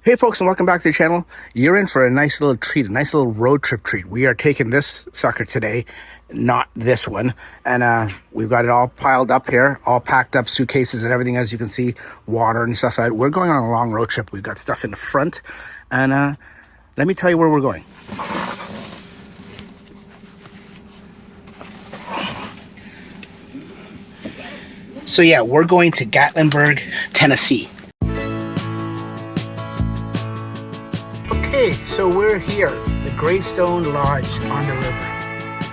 Hey folks, and welcome back to the channel. You're in for a nice little treat, a nice little road trip treat. We are taking this sucker today, not this one. And we've got it all piled up here, all packed up, suitcases and everything, as you can see, water and stuff. We're going on a long road trip. We've got stuff in the front. And let me tell you where we're going. So yeah, we're going to Gatlinburg, Tennessee. Okay, so we're here, the Greystone Lodge on the river.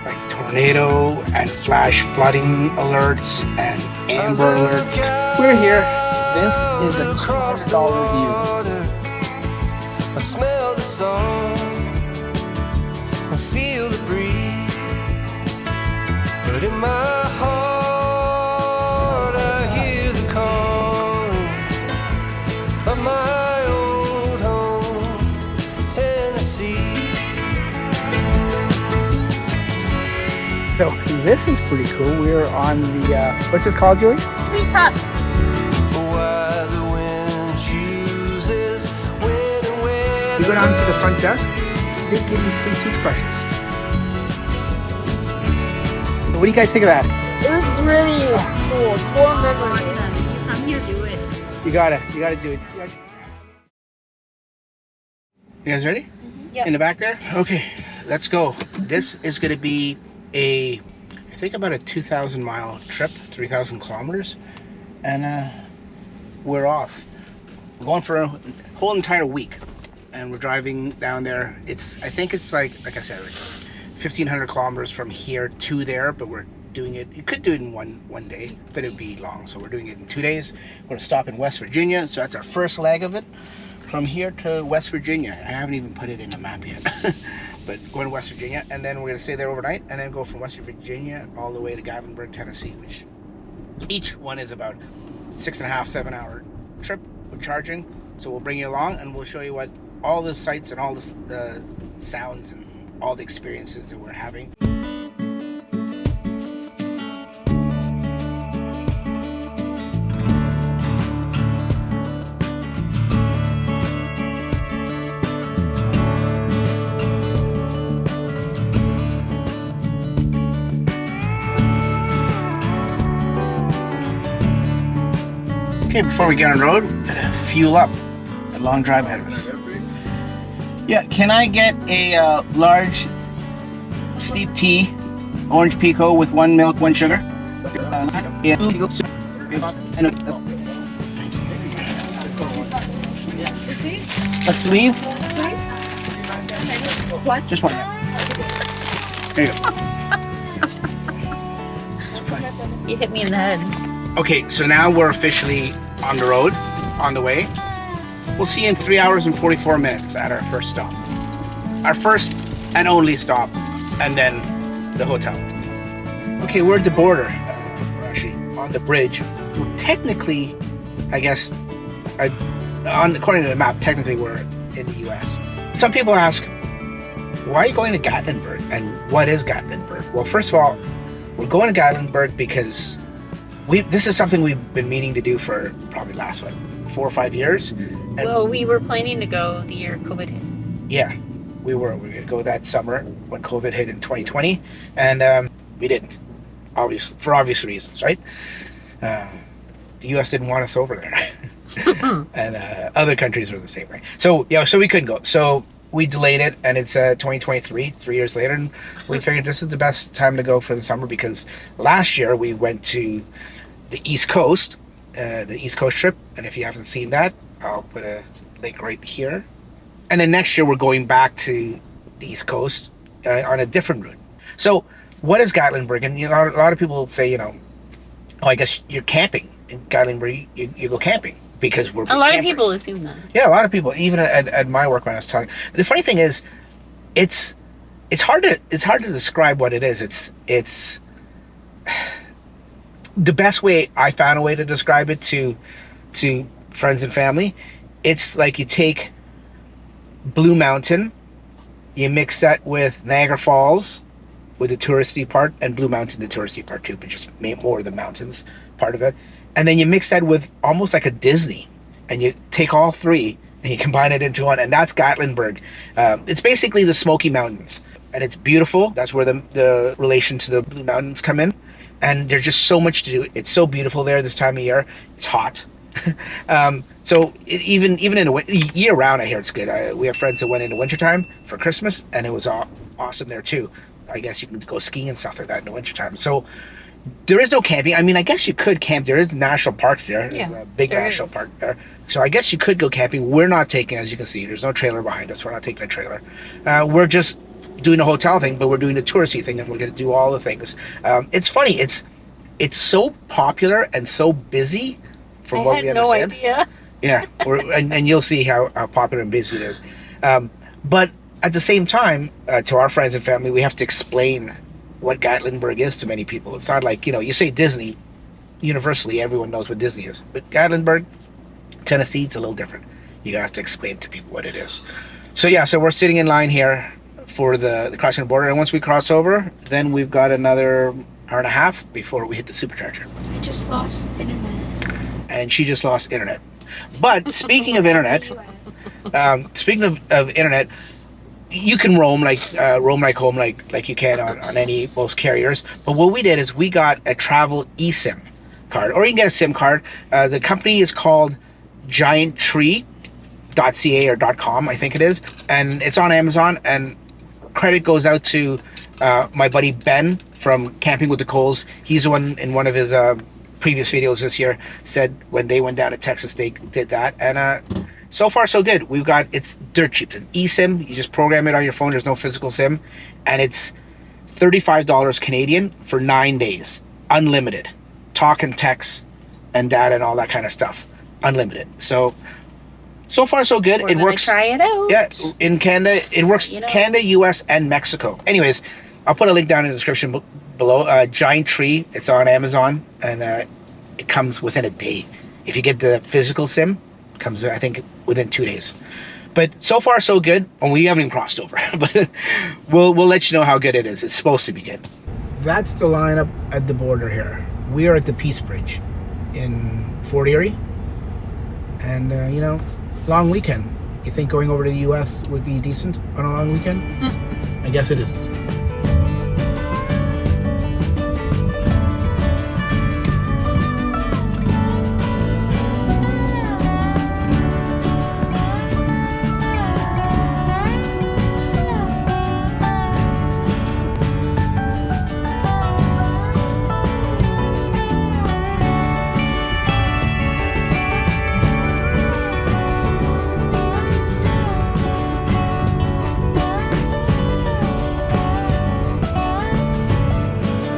Like tornado and flash flooding alerts and amber alerts. We're here. This is a $200 review. I smell the sun, I feel the breeze, but in my heart I hear the calling of my old home, Tennessee. So this is pretty cool. We're on the, what's this called, Julie? Treetops. Why the wind chooses when and where. You go down to the front desk, they give you free toothbrushes. What do you guys think of that? It was really cool. Core memory. Come here, do it. You gotta do it. You guys ready? Yep. In the back there? Okay, let's go. This is gonna be I think about a 2,000 mile trip, 3,000 kilometers. And we're off. We're going for a whole entire week. And we're driving down there. I think it's like I said, like 1,500 kilometers from here to there, but we're doing it. You could do it in one day, but it'd be long. So we're doing it in 2 days. We're gonna stop in West Virginia. So that's our first leg of it. From here to West Virginia. I haven't even put it in a map yet. But going to West Virginia, and then we're gonna stay there overnight, and then go from West Virginia all the way to Gatlinburg, Tennessee, which each one is about 6.5, 7 hour trip with charging. So we'll bring you along, and we'll show you what all the sights and all the sounds and all the experiences that we're having. Okay, before we get on the road, fuel up. A long drive ahead of us. Yeah, can I get a large steep tea, orange pico with 1 milk, 1 sugar? A sleeve? What? Just one. There you go. You hit me in the head. Okay, so now we're officially on the road, on the way. We'll see you in 3 hours and 44 minutes at our first stop. Our first and only stop, and then the hotel. Okay, we're at the border. We're actually on the bridge. We're technically, I guess, according to the map, technically we're in the US. Some people ask, why are you going to Gatlinburg? And what is Gatlinburg? Well, first of all, we're going to Gatlinburg because this is something we've been meaning to do for probably the last, 4 or 5 years. And Well, we were planning to go the year COVID hit. yeah, we were going to go that summer when COVID hit in 2020, and we didn't, for obvious reasons, right? The US didn't want us over there. And other countries were the same way. So yeah, so we couldn't go. So we delayed it, and it's 2023, 3 years later, and we figured this is the best time to go for the summer, because last year we went to the East Coast, the East Coast trip, and if you haven't seen that, I'll put a link right here. And then next year we're going back to the East Coast on a different route. So what is Gatlinburg? And a lot of people say, oh, I guess you're camping in Gatlinburg. You go camping because we're A lot campers. of people assume that. Yeah, a lot of people, even at my work when I was telling. The funny thing is, it's hard to describe what it is. It's the best way I found a way to describe it to friends and family. It's like you take Blue Mountain, you mix that with Niagara Falls, with the touristy part, and Blue Mountain, the touristy part too, but just more of the mountains part of it. And then you mix that with almost like a Disney, and you take all three and you combine it into one, and that's Gatlinburg. It's basically the Smoky Mountains, and it's beautiful. That's where the relation to the Blue Mountains come in, and there's just so much to do. It's so beautiful there this time of year. It's hot. So even in the year round, I hear it's good. We have friends that went in the wintertime for Christmas, and it was awesome there too. I guess you can go skiing and stuff like that in the wintertime. So there is no camping. I mean, I guess you could camp. There is national parks there. There's a big national park there. So I guess you could go camping. We're not taking, as you can see, there's no trailer behind us. We're not taking a trailer. We're just doing the hotel thing, but we're doing the touristy thing, and we're going to do all the things. It's funny. It's so popular and so busy from what we understand. I had no idea. Yeah, and you'll see how popular and busy it is. But at the same time, to our friends and family, we have to explain what Gatlinburg is to many people. It's not like, you say Disney, universally everyone knows what Disney is. But Gatlinburg, Tennessee, it's a little different. You guys have to explain to people what it is. So yeah, so we're sitting in line here for the crossing the border. And once we cross over, then we've got another hour and a half before we hit the supercharger. I just lost internet. And she just lost internet. But speaking of internet, internet, you can roam like home like you can on most carriers. But what we did is we got a travel eSIM card, or you can get a SIM card. The company is called gianttree.ca or .com, I think it is, and it's on Amazon. And credit goes out to my buddy Ben from Camping with the Coles. He's the one in one of his previous videos this year said when they went down to Texas they did that, and so far so good. It's dirt cheap. It's an eSIM. You just program it on your phone. There's no physical SIM, and it's $35 Canadian for 9 days, unlimited talk and text and data and all that kind of stuff, unlimited. So far so good. It works. Try it out. Yeah, in Canada it works. Canada, US, and Mexico. Anyways, I'll put a link down in the description below. Giant Tree. It's on Amazon, and it comes within a day. If you get the physical SIM, it comes, I think, within 2 days. But so far so good. And we haven't even crossed over, but we'll let you know how good it is. It's supposed to be good. That's the lineup at the border here. We are at the Peace Bridge in Fort Erie, and long weekend. You think going over to the US would be decent on a long weekend? I guess it isn't.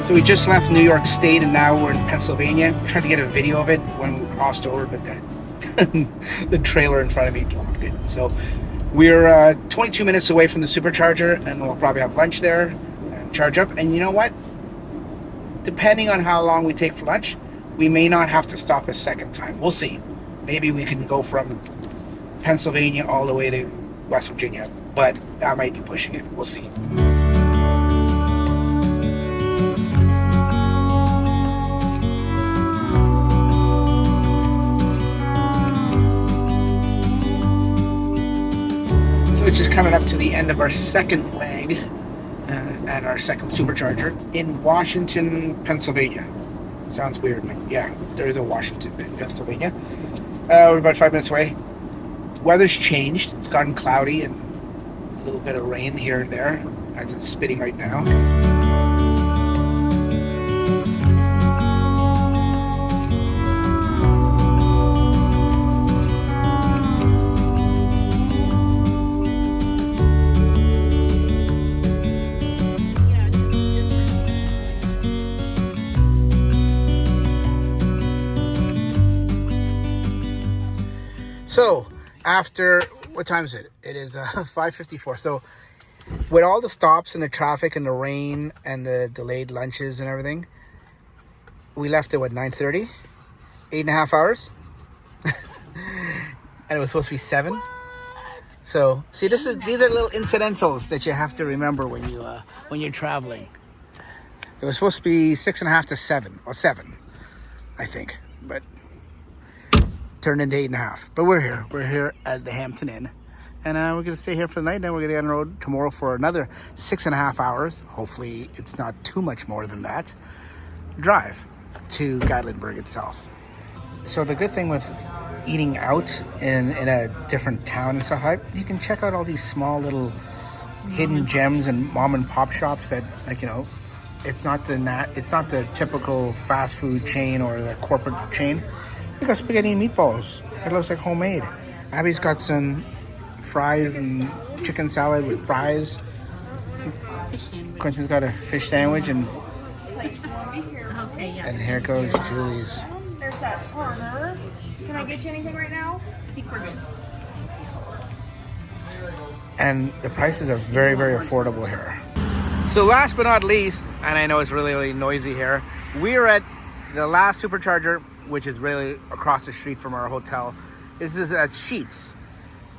So we just left New York State and now we're in Pennsylvania. I tried to get a video of it when we crossed over, but the trailer in front of me blocked it. So we're 22 minutes away from the supercharger, and we'll probably have lunch there and charge up. And you know what? Depending on how long we take for lunch, we may not have to stop a second time. We'll see. Maybe we can go from Pennsylvania all the way to West Virginia, but that might be pushing it. We'll see. Which is coming up to the end of our second leg at our second supercharger in Washington, Pennsylvania. Sounds weird, but yeah, there is a Washington, Pennsylvania. We're about 5 minutes away. Weather's changed. It's gotten cloudy and a little bit of rain here and there, as it's spitting right now. So, after, what time is it? It is 5:54. So, with all the stops and the traffic and the rain and the delayed lunches and everything, we left at, 9:30? 8.5 hours? And it was supposed to be 7. What? So, see, these are little incidentals that you have to remember when you're traveling. It was supposed to be 6.5 to 7, or 7, I think. But turned into 8.5. But we're here. We're here at the Hampton Inn. And we're going to stay here for the night. Then we're going to get on the road tomorrow for another 6.5 hours. Hopefully it's not too much more than that. Drive to Gatlinburg itself. So the good thing with eating out in a different town and stuff like that, you can check out all these small little hidden gems and mom and pop shops that, like, you know, it's not the typical fast food chain or the corporate chain. We got spaghetti and meatballs. It looks like homemade. Abby's got some fries and chicken salad with fries. Fish sandwich. Quentin's got a fish sandwich, and Okay, yeah. and here goes Julie's. There's that Turner. Can I get you anything right now? I think we're good. And the prices are very, very affordable here. So last but not least, and I know it's really, really noisy here, we're at the last supercharger, which is really across the street from our hotel. This is at Sheetz.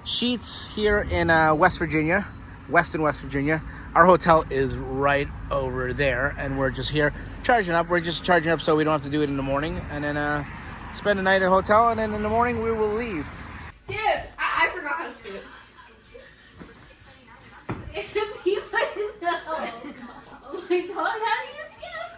Sheetz here in Weston, West Virginia. Our hotel is right over there, and we're just here charging up. We're just charging up so we don't have to do it in the morning, and then spend the night at a hotel, and then in the morning we will leave. Skip! I forgot how to skip. Oh my god, how do you skip?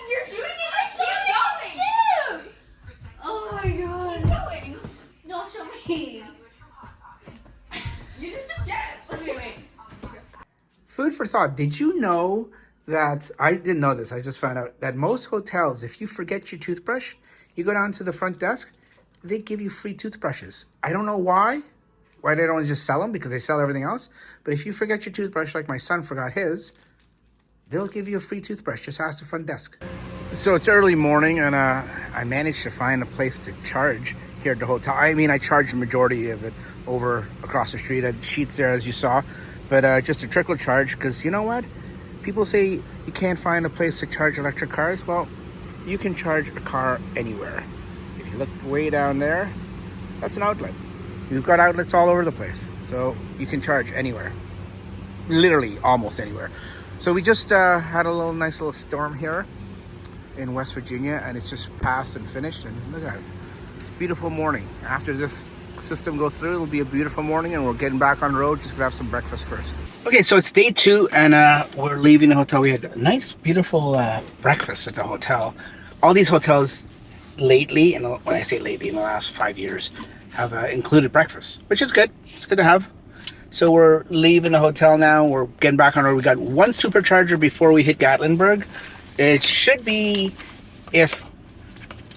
You're doing it. I can't skip. Oh my god. Keep going. No, show me. You just skipped. Wait. Food for thought. Did you know that, I didn't know this, I just found out that most hotels, if you forget your toothbrush, you go down to the front desk, they give you free toothbrushes. I don't know why they don't just sell them, because they sell everything else. But if you forget your toothbrush, like my son forgot his, they'll give you a free toothbrush. Just ask the front desk. So it's early morning, and I managed to find a place to charge here at the hotel. I mean, I charged the majority of it over across the street at Sheetz there, as you saw. But just a trickle charge, because you know what? People say you can't find a place to charge electric cars. Well, you can charge a car anywhere. If you look way down there, that's an outlet. You've got outlets all over the place. So you can charge anywhere. Literally almost anywhere. So we just had a nice little storm here in West Virginia, and it's just passed and finished. And look at it. It's a beautiful morning. After this system goes through, it'll be a beautiful morning, and we're getting back on the road. Just gonna have some breakfast first. Okay, so it's day 2, and we're leaving the hotel. We had a nice, beautiful breakfast at the hotel. All these hotels lately, and when I say lately, in the last 5 years, have included breakfast, which is good. It's good to have. So we're leaving the hotel now. We're getting back on the road. We got one supercharger before we hit Gatlinburg. It should be, if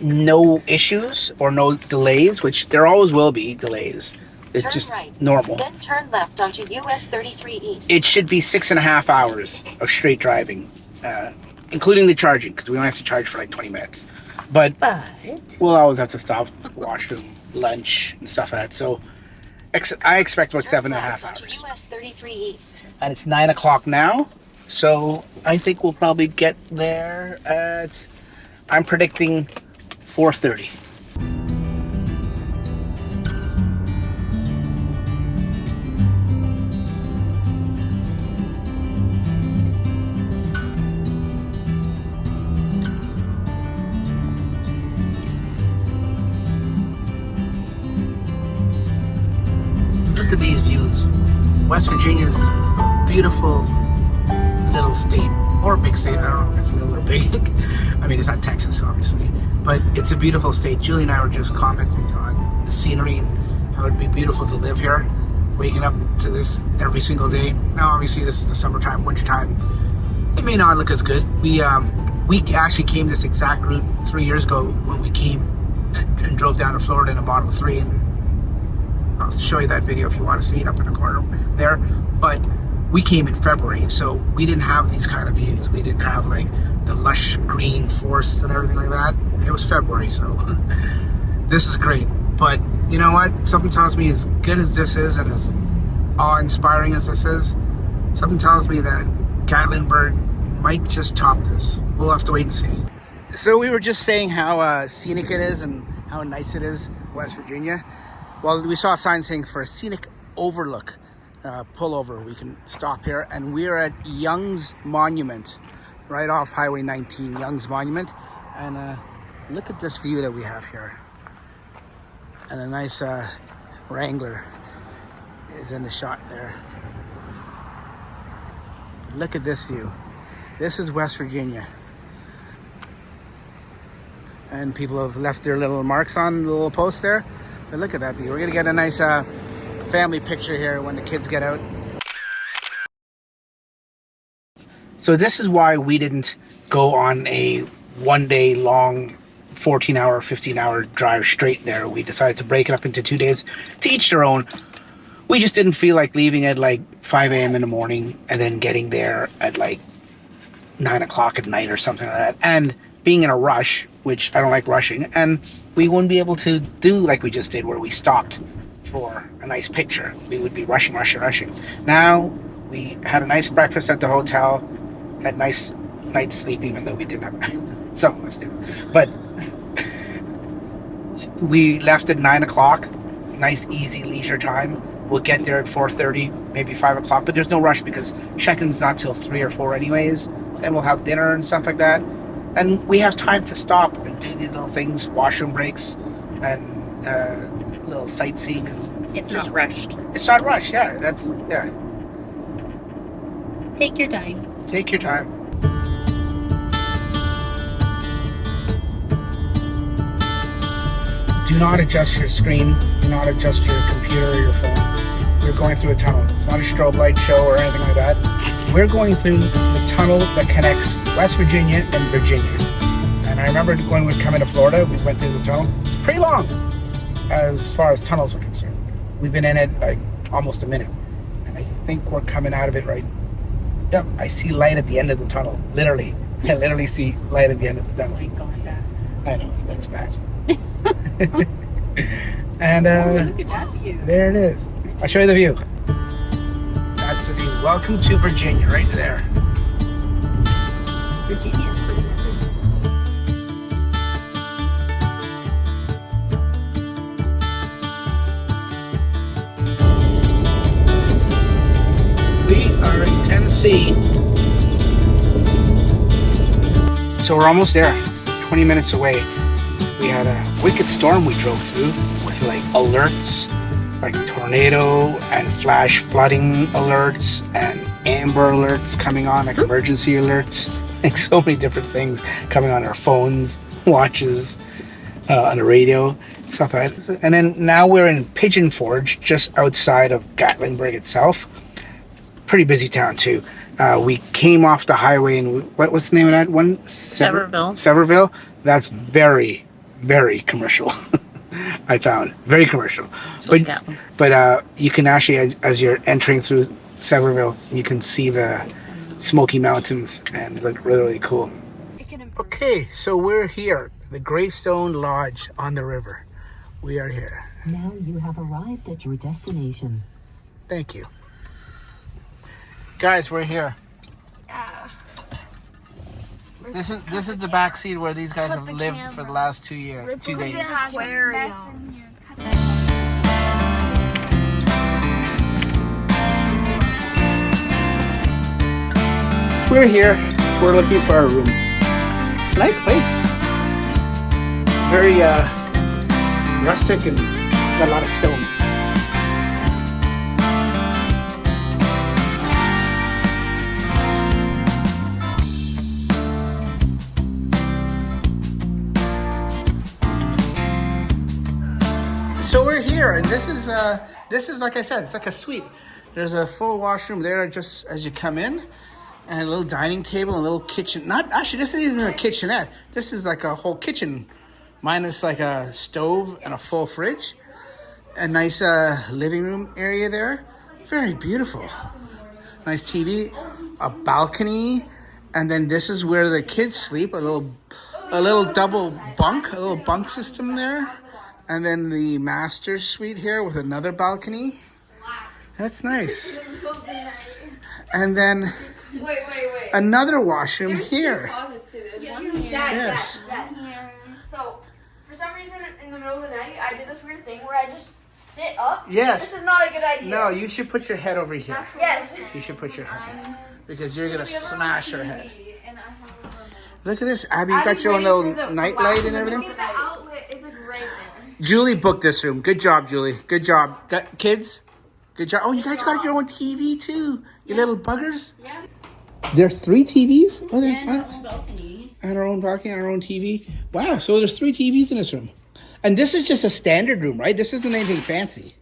no issues or no delays, which there always will be delays. It's Turn just right, normal. then turn left onto US 33 East. It should be 6.5 hours of straight driving, including the charging, because we only have to charge for like 20 minutes. But we'll always have to stop, washroom, lunch, and stuff like that. So I expect about Turn 7.5 left onto hours. US 33 East. And it's 9 o'clock now, so I think we'll probably get there at, I'm predicting 4:30. Look at these views. West Virginia's a beautiful little state, or big state. I don't know if it's little or big. I mean, it's not Texas, obviously, but it's a beautiful state. Julie and I were just commenting on the scenery and how it'd be beautiful to live here, waking up to this every single day. Now, obviously, this is the summertime, wintertime. It may not look as good. We actually came this exact route 3 years ago when we came and drove down to Florida in a Model 3, and I'll show you that video if you want to see it up in the corner there. But we came in February, so we didn't have these kind of views. We didn't have like the lush green forests and everything like that. It was February, so this is great. But you know what? Something tells me, as good as this is and as awe-inspiring as this is, something tells me that Gatlinburg might just top this. We'll have to wait and see. So we were just saying how scenic it is and how nice it is, West Virginia. Well, we saw a sign saying for a scenic overlook, pullover. We can stop here, and we're at Young's Monument, right off Highway 19, Young's Monument. And look at this view that we have here. And a nice Wrangler is in the shot there. Look at this view. This is West Virginia. And people have left their little marks on the little post there. But look at that view. We're gonna get a nice family picture here when the kids get out. So this is why we didn't go on a one-day long 14-hour, 15-hour drive straight there. We decided to break it up into 2 days, to each their own. We just didn't feel like leaving at like 5 a.m. in the morning and then getting there at like 9 o'clock at night or something like that. And being in a rush, which I don't like rushing, and we wouldn't be able to do like we just did where we stopped for a nice picture. We would be rushing. Now we had a nice breakfast at the hotel, had nice night's sleep, even though we didn't have some of us did. But we left at 9 o'clock, nice easy leisure time. We'll get there at 4:30, maybe 5 o'clock, but there's no rush because check-in's not till 3 or 4 anyways. Then we'll have dinner and stuff like that. And we have time to stop and do these little things, washroom breaks and little sightseeing. It's not rushed. It's not rushed, yeah. Yeah. Take your time. Take your time. Do not adjust your screen. Do not adjust your computer or your phone. We're going through a tunnel. It's not a strobe light show or anything like that. We're going through the tunnel that connects West Virginia and Virginia. And I remember when we were coming to Florida, we went through this tunnel. It's pretty long as far as tunnels are concerned. We've been in it like almost a minute. And I think we're coming out of it right. Yep, I see light at the end of the tunnel. Literally. I literally see light at the end of the tunnel. I know, it's bad. And Look at that view. there it is. I'll show you the view. That's the view. Welcome to Virginia, right there. Virginia's pretty good. We are in Tennessee. So we're almost there. 20 minutes away. We had a wicked storm we drove through with like alerts, like tornado and flash flooding alerts and amber alerts coming on, like emergency alerts, like so many different things coming on our phones, watches, on the radio, stuff like that. And then now we're in Pigeon Forge, just outside of Gatlinburg itself. Pretty busy town too. We came off the highway and what was the name of that one? Sevierville. That's very, very commercial. I found very commercial. So but you can actually, as you're entering through Sevierville, you can see the Smokey Mountains and it look really, really cool. Okay, so we're here, the Greystone Lodge on the river. We are here. Now you have arrived at your destination. Thank you. Guys, we're here. This is the back seat where these guys have lived for the last 2 days. We're here. We're looking for a room. It's a nice place. Very rustic and got a lot of stone. So we're here, and this is like I said, it's like a suite. There's a full washroom there just as you come in, and a little dining table, and a little kitchen. This isn't even a kitchenette. This is like a whole kitchen, minus like a stove and a full fridge. A nice living room area there. Very beautiful. Nice TV, a balcony, and then this is where the kids sleep. A little double bunk, a little bunk system there. And then the master suite here with another balcony. That's nice. And then another washroom here. Two closets to this. One here. Yes. That here. So, for some reason, in the middle of the night, I do this weird thing where I just sit up? Yes. This is not a good idea. No, you should put your head over here. Yes. You should put your head because you're gonna smash your head. And I have a remote. Look at this, Abby. You got your own little night light and everything. Look at the outlet. It's like right there. Julie booked this room. Good job, Julie. Good job. Got kids? Good job. Oh, you guys got your own TV too. You little buggers. Yeah. There's 3 TVs. Oh, And our own balcony. and our own balcony, our own TV. Wow. So there's 3 TVs in this room, and this is just a standard room, right? This isn't anything fancy.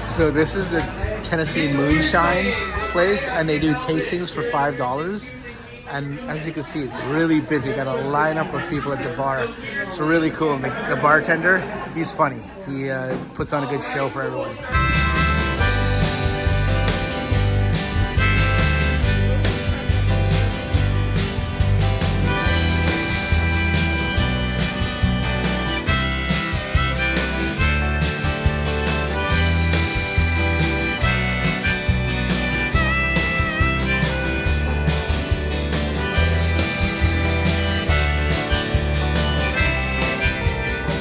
So this is a Tennessee moonshine place, and they do tastings for $5. And as you can see, it's really busy. Got a lineup of people at the bar. It's really cool. And the bartender, he's funny. He puts on a good show for everyone.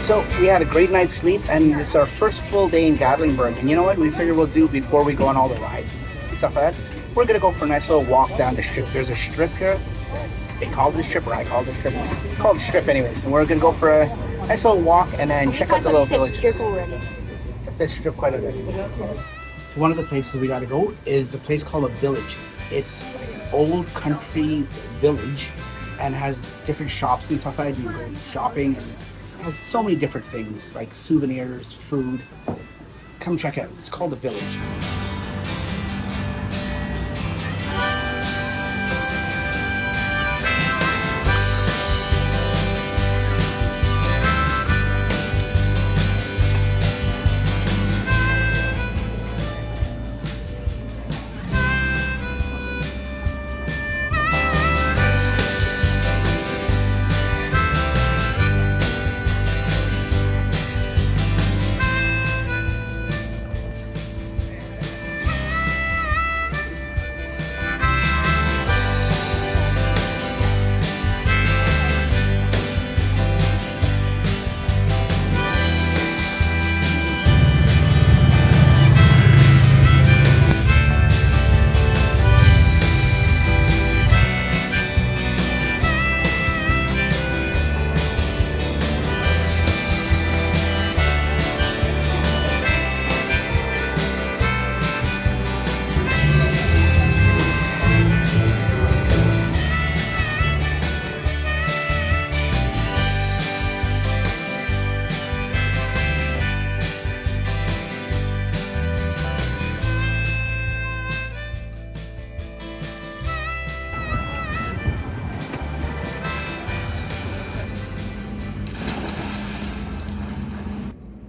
So we had a great night's sleep, and it's our first full day in Gatlinburg. And you know what? We figured we'll do before we go on all the rides and stuff like that. We're gonna go for a nice little walk down the strip. There's a strip here. They call it a strip, or I call it a strip. It's called a strip, anyways. And we're gonna go for a nice little walk and then check out the little village. Strip already. They strip quite a bit. So one of the places we gotta go is a place called a village. It's an old country village and has different shops and stuff like that. You can go shopping and has so many different things like souvenirs, food. Come check it out. It's called the Village.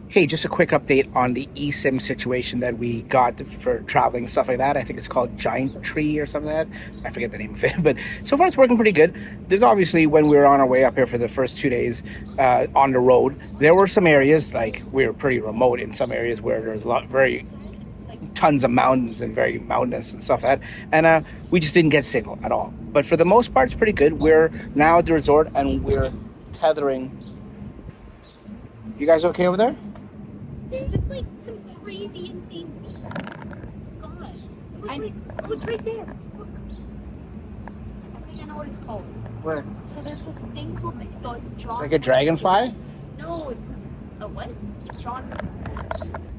Hey, just a quick update on the eSIM situation that we got for traveling and stuff like that. I think it's called Giant Tree or something like that. I forget the name of it, but so far it's working pretty good. There's obviously, when we were on our way up here for the first 2 days on the road, there were some areas, like we were pretty remote in some areas where there's tons of mountains and very mountainous and stuff like that. And we just didn't get signal at all. But for the most part, it's pretty good. We're now at the resort and we're tethering. You guys okay over there? There's just like some crazy insane. God. What's right there? Look. I think I know what it's called. Where? So there's this thing called John. Like a dragonfly? No, it's a what? John.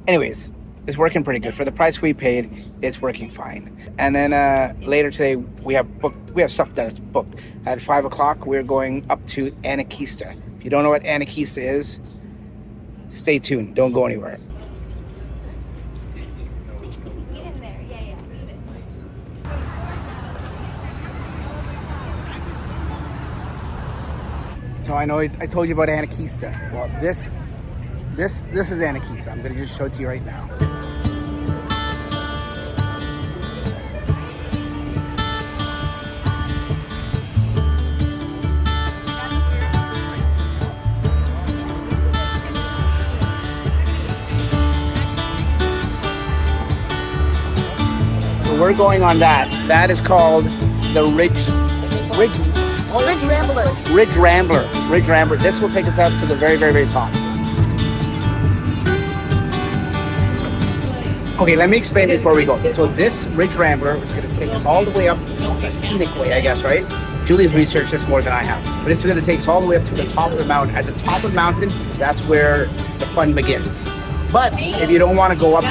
Anyways, it's working pretty good. For the price we paid, it's working fine. And then later today, we have stuff that is booked. At 5 o'clock, we're going up to Anakeesta. If you don't know what Anakeesta is, stay tuned. Don't go anywhere. Get in there. Yeah. Leave it. So I know I told you about Anakeesta. Well, this is Anakeesta. I'm going to just show it to you right now. we're going on that. That is called the Ridge Rambler. This will take us up to the very, very, very top. Okay, let me explain before we go. So this Ridge Rambler is going to take us all the way up a scenic way, I guess, right? Julie's researched this more than I have. But it's going to take us all the way up to the top of the mountain. At the top of the mountain, that's where the fun begins. But if you don't want to go up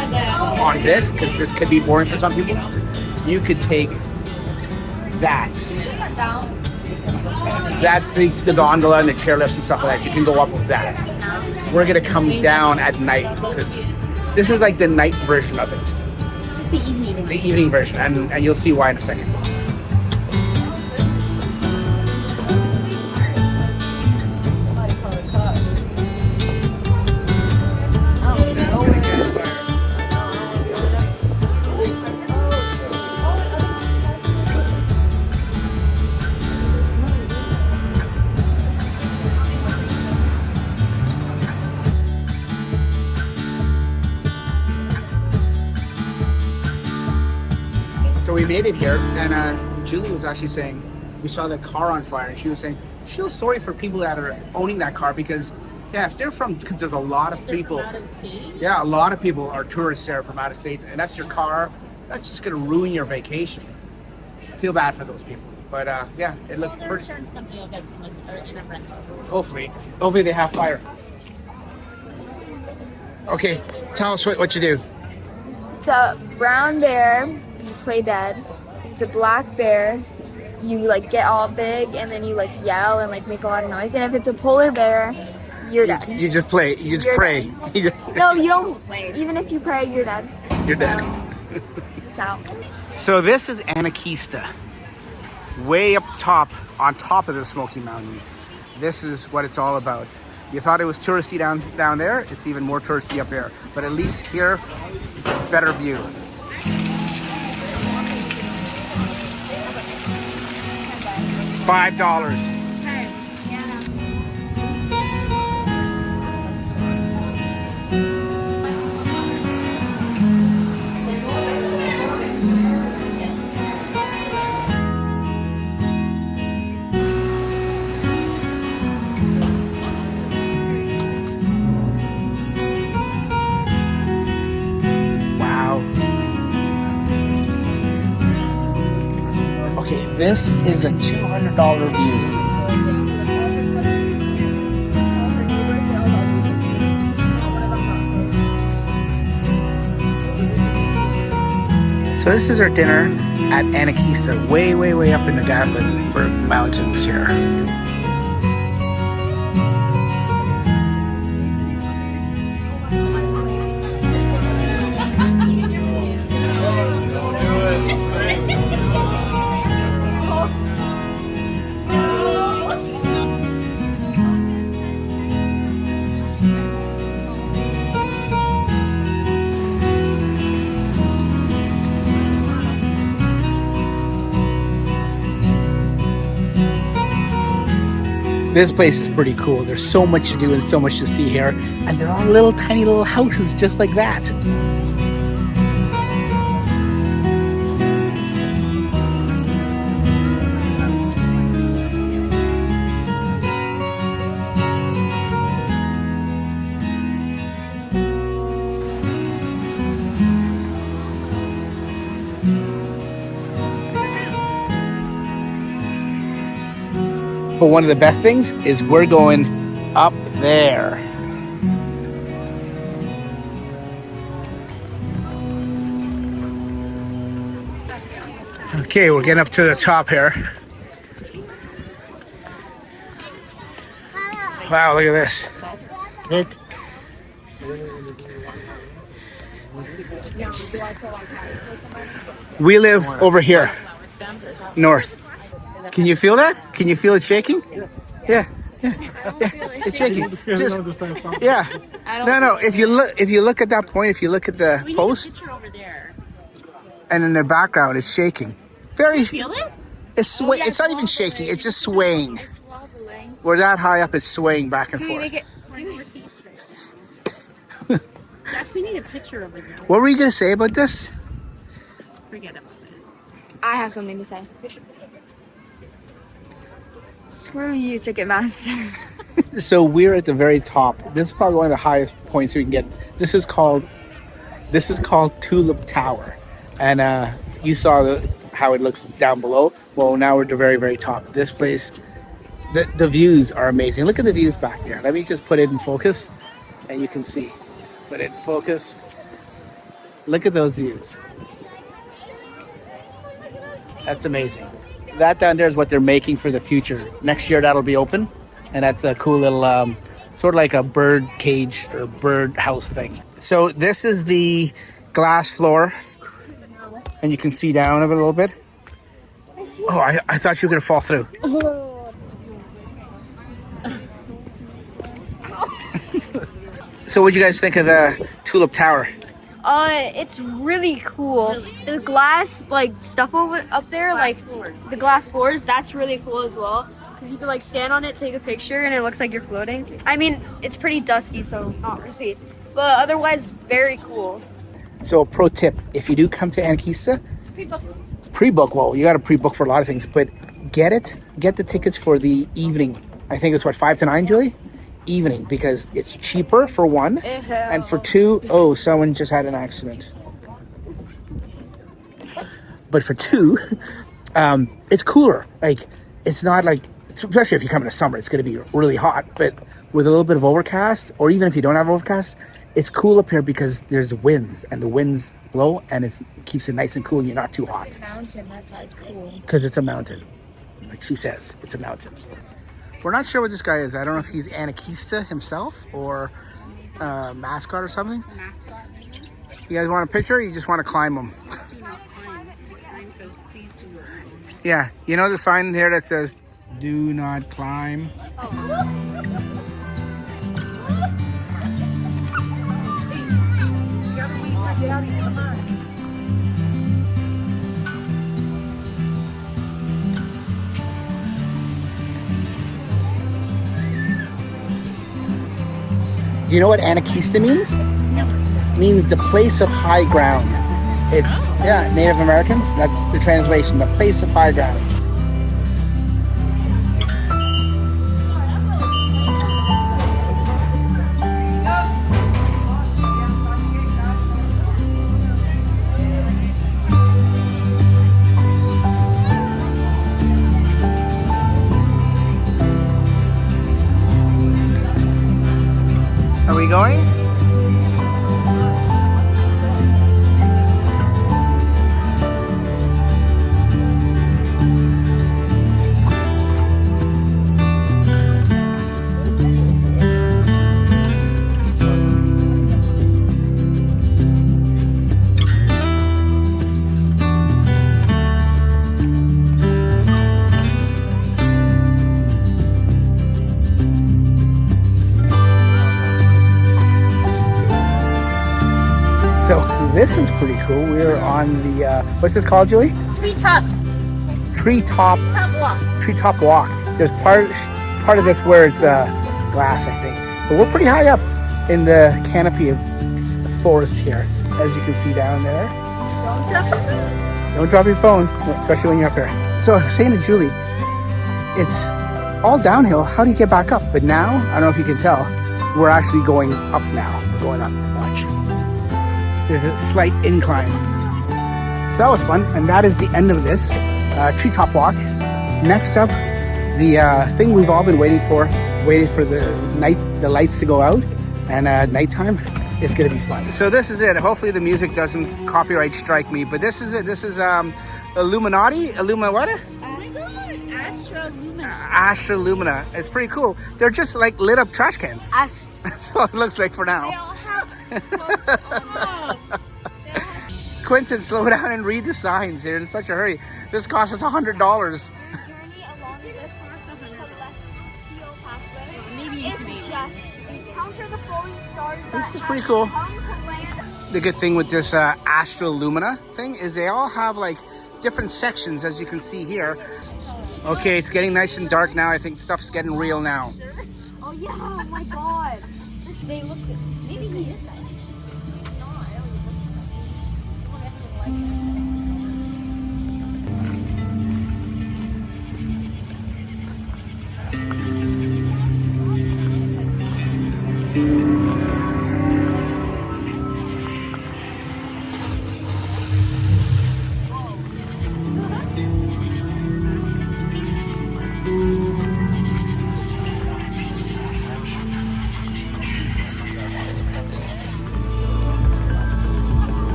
on this, because this could be boring for some people, you could take that. That's the gondola and the chairlifts and stuff like that. You can go up with that. We're going to come down at night because this is like the night version of it. Just the evening. The evening version, and you'll see why in a second. So we made it here, and Julie was actually saying, we saw the car on fire, and she was saying, she feels sorry for people that are owning that car because, yeah, if they're from, because there's a lot of people. Out of state. Yeah, a lot of people are tourists there from out of state, and that's your car. That's just gonna ruin your vacation. I feel bad for those people, but yeah, it looked Their pretty. insurance company will get like in a rental. Hopefully they have fire. Okay, tell us what you do. It's a brown bear, you play dead. It's a black bear, you like get all big and then you like yell and like make a lot of noise. And if it's a polar bear, you're dead. You just play. You just You're pray. dead. You just, No, you don't. Even if you pray, you're dead. you're dead. So. So this is Anakeesta, way up top, on top of the Smoky Mountains. This is what it's all about. You thought it was touristy down there, it's even more touristy up here. But at least here, it's a better view. $5. This is a $200 view. So this is our dinner at Anakeesta, way, way, way up in the Gatlinburg mountains here. This place is pretty cool. There's so much to do and so much to see here. And they're all little tiny little houses just like that. But one of the best things is we're going up there. Okay, we're getting up to the top here. Wow, look at this. Look. We live over here, north. Can you feel that? Can you feel it shaking? Yeah. It's shaking. Just, yeah. No. If you look at that point, if you look at the post, Picture over there. and in the background, it's shaking. Very. Feel it? It's sway. It's not even shaking. It's just swaying. It's wobbling. We're that high up. It's swaying back and forth. Josh, we need a picture over there. What were you gonna say about this? Forget about it. I have something to say. Screw you, Ticketmaster. So we're at the very top. This is probably one of the highest points we can get. This is called Tulip Tower, and you saw how it looks down below. Well, now we're at the very, very top. This place, the views are amazing. Look at the views back there. Let me just put it in focus, and you can see. Put it in focus. Look at those views. That's amazing. That down there is what they're making for the future. Next year that'll be open, and that's a cool little sort of like a bird cage or bird house thing. So this is the glass floor, and you can see down a little bit. Oh, I thought you were gonna fall through. So what do you guys think of the Tulip Tower? It's really cool. The glass like stuff up there, like the glass floors, that's really cool as well. Because you can like stand on it, take a picture, and it looks like you're floating. I mean, it's pretty dusty, so not really. But otherwise, very cool. So a pro tip, if you do come to Anakeesta, pre-book. Well, you got to pre-book for a lot of things, but get the tickets for the evening. I think it's 5 to 9, Julie? Evening, because it's cheaper for one, and for two, oh, someone just had an accident. But for two, it's cooler. Like, it's not like, especially if you come in the summer, it's going to be really hot, but with a little bit of overcast, or even if you don't have overcast, it's cool up here because there's winds, and the winds blow, and it keeps it nice and cool, and you're not too hot. Mountain, that's why it's cool. Because it's a mountain. Like she says, it's a mountain. We're not sure what this guy is. I don't know if he's Anakeesta himself or a mascot or something. Mascot. You guys want a picture, or you just want to climb him? Do not climb. The sign says please do not climb. Yeah, you know the sign here that says, do not climb? Do you know what Anakeesta means? No. Means the place of high ground. It's, yeah, Native Americans. That's the translation, the place of high ground. Are we going? So this is pretty cool. We're on the, what's this called, Julie? Treetops. Treetop Walk. Treetop Walk. There's part of this where it's glass, I think. But we're pretty high up in the canopy of the forest here, as you can see down there. Don't drop your phone, especially when you're up here. So I was saying to Julie, it's all downhill. How do you get back up? But now, I don't know if you can tell, we're actually going up now. We're going up. Watch. There's a slight incline. So that was fun, and that is the end of this treetop walk. Next up, the thing we've all been waiting for the lights to go out, and nighttime. It's gonna be fun. So this is it. Hopefully the music doesn't copyright strike me, but this is it. This is Illuminati, what? Astra Lumina. Astra Lumina. It's pretty cool. They're just like lit up trash cans. That's all it looks like for now. They all have Quentin, slow down and read the signs. They're in such a hurry. This costs us $100. Journey along this celestial pathway Maybe is just encounter the falling stars. This is pretty cool. The good thing with this Astra Lumina thing is they all have like different sections, as you can see here. Okay, it's getting nice and dark now. I think stuff's getting real now. Oh yeah! Oh my God! They look. Maybe he is.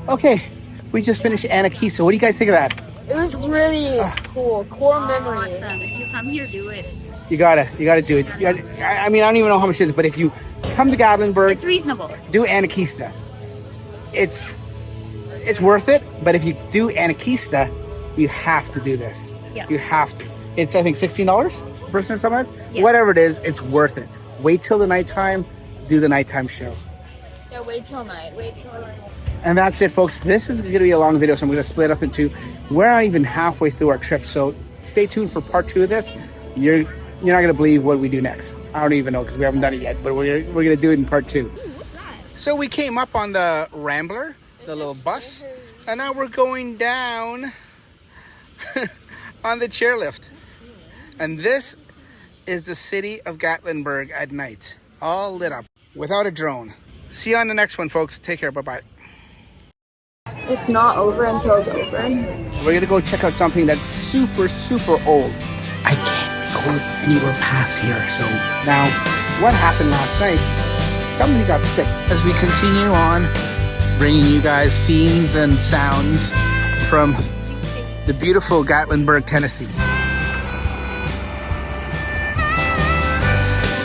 Okay, we just finished Anakeesta. What do you guys think of that? It was really cool. Core memory. Awesome. If you come here, do it. You gotta do it. I mean, I don't even know how much it is, but if you come to Gatlinburg, It's reasonable. do Anakeesta. It's worth it, but if you do Anakeesta, you have to do this. Yeah. You have to. It's, I think, $16 per person or something. Yes. Whatever it is, it's worth it. Wait till the nighttime, do the nighttime show. Yeah, wait till night. And that's it, folks. This is going to be a long video, so I'm going to split up into. We're not even halfway through our trip, so stay tuned for part 2 of this. You're not going to believe what we do next. I don't even know because we haven't done it yet, but we're going to do it in part 2. So we came up on the Rambler, the little bus, and now we're going down on the chairlift. And this is the city of Gatlinburg at night, all lit up without a drone. See you on the next one, folks. Take care. Bye-bye. It's not over until it's over. We're gonna go check out something that's super, super old. I can't go anywhere past here. So now, what happened last night? Somebody got sick. As we continue on, bringing you guys scenes and sounds from the beautiful Gatlinburg, Tennessee. Oh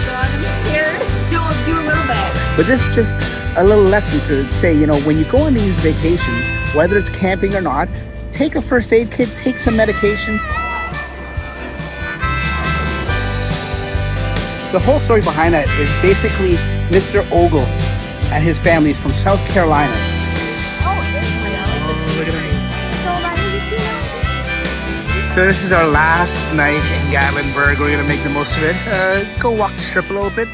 God, I'm scared. Do a little bit. But this is just a little lesson to say, you know, when you go on these vacations, whether it's camping or not, take a first aid kit, take some medication. The whole story behind that is basically Mr. Ogle and his family is from South Carolina. So this is our last night in Gatlinburg. We're gonna make the most of it. Go walk the strip a little bit.